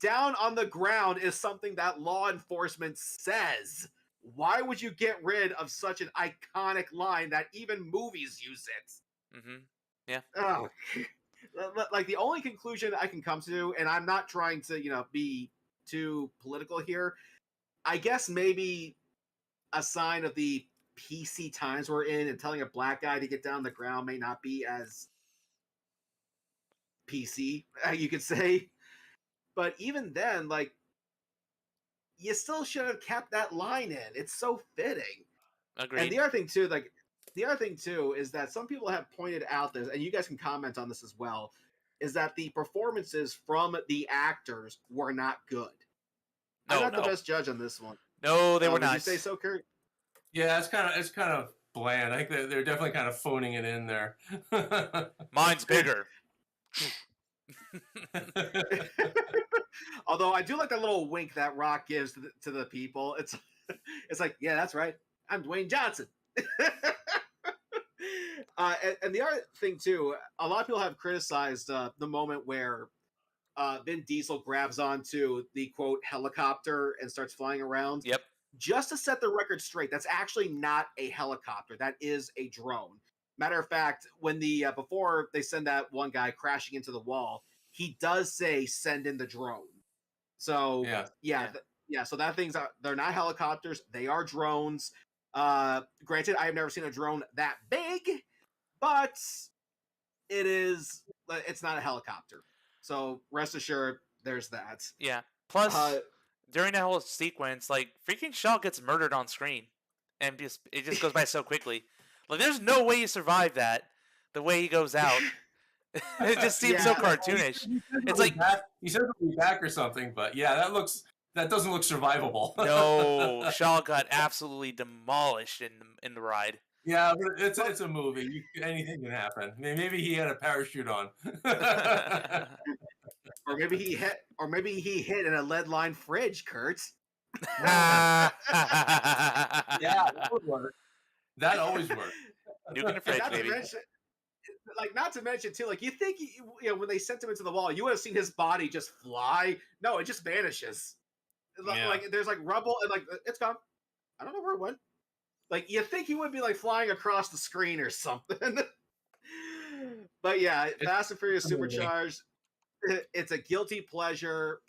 down on the ground is something that law enforcement says. Why would you get rid of such an iconic line that even movies use it? Mm-hmm. Yeah. Oh. Like, the only conclusion I can come to, and I'm not trying to, be too political here, I guess maybe a sign of the PC times we're in, and telling a black guy to get down on the ground may not be as PC, you could say. But even then, like, you still should have kept that line in. It's so fitting. Agreed. And the other thing too is that some people have pointed out this, and you guys can comment on this as well, is that the performances from the actors were not good. I'm not the best judge on this one. No, they were not. Would you say so, Kurt? Yeah, it's kind of bland. I think they're definitely kind of phoning it in there. Mine's bigger. Although I do like that little wink that Rock gives to the people. It's like, yeah, that's right. I'm Dwayne Johnson. And the other thing too, a lot of people have criticized the moment where Vin Diesel grabs onto the quote helicopter and starts flying around. Yep. Just to set the record straight, that's actually not a helicopter. That is a drone. Matter of fact, when before they send that one guy crashing into the wall, he does say send in the drone. So yeah. So that they're not helicopters, they are drones. Granted, I've never seen a drone that big, but it's not a helicopter. So rest assured, there's that. Yeah. Plus, during that whole sequence, like, freaking Shaw gets murdered on screen, and it just goes by so quickly. Like, there's no way you survive that. The way he goes out, it just seems so cartoonish. It's like he said he'll be back or something, but yeah, that doesn't look survivable. No, Shaw got absolutely demolished in the ride. Yeah, but it's a movie. Anything can happen. Maybe he had a parachute on. Or maybe he hit in a lead-lined fridge, Kurt. Yeah, that would work. That always works. Nuke in the fridge, baby. Not to mention too, like, you think when they sent him into the wall, you would have seen his body just fly. No, it just vanishes. Like there's like rubble and like it's gone. I don't know where it went. Like, you think he would be like flying across the screen or something. But yeah, Fast and Furious Supercharged. It's a guilty pleasure.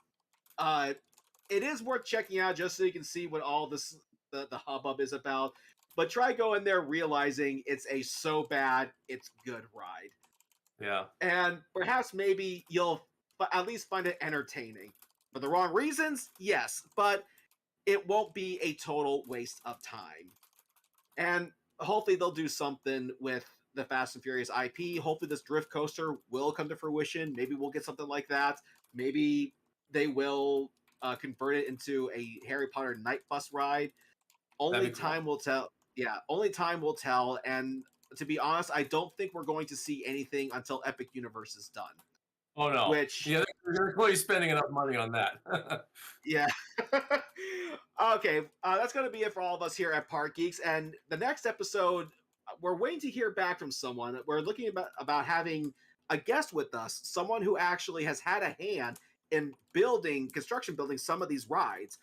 It is worth checking out just so you can see what all this the hubbub is about. But try going there realizing it's a so bad it's good ride. Yeah. And perhaps maybe you'll at least find it entertaining. For the wrong reasons, yes, but it won't be a total waste of time. And hopefully they'll do something with the Fast and Furious IP. Hopefully this drift coaster will come to fruition. Maybe we'll get something like that. Maybe they will convert it into a Harry Potter night bus ride. Only time will tell. Yeah, only time will tell. And to be honest, I don't think we're going to see anything until Epic Universe is done. Oh no! They're really spending enough money on that. Yeah. Okay, that's going to be it for all of us here at Park Geeks. And the next episode, we're waiting to hear back from someone. We're looking about having a guest with us, someone who actually has had a hand in construction building some of these rides.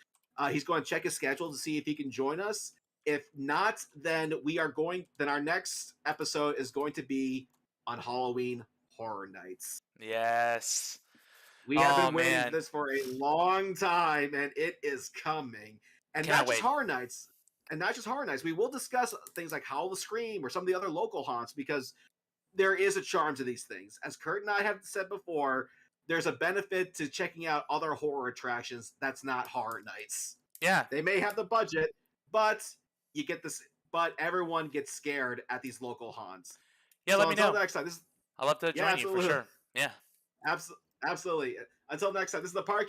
He's going to check his schedule to see if he can join us. If not, then our next episode is going to be on Halloween Horror Nights. Yes. We have been waiting for this for a long time, and it is coming. And not just Horror Nights. We will discuss things like Howl the Scream or some of the other local haunts, because there is a charm to these things. As Kurt and I have said before, there's a benefit to checking out other horror attractions that's not Horror Nights. Yeah. They may have the budget, but you get this. But everyone gets scared at these local haunts. Yeah, so let me know. Until next time, I'll have to join you for sure. Yeah. Absolutely. Until next time, this is the Park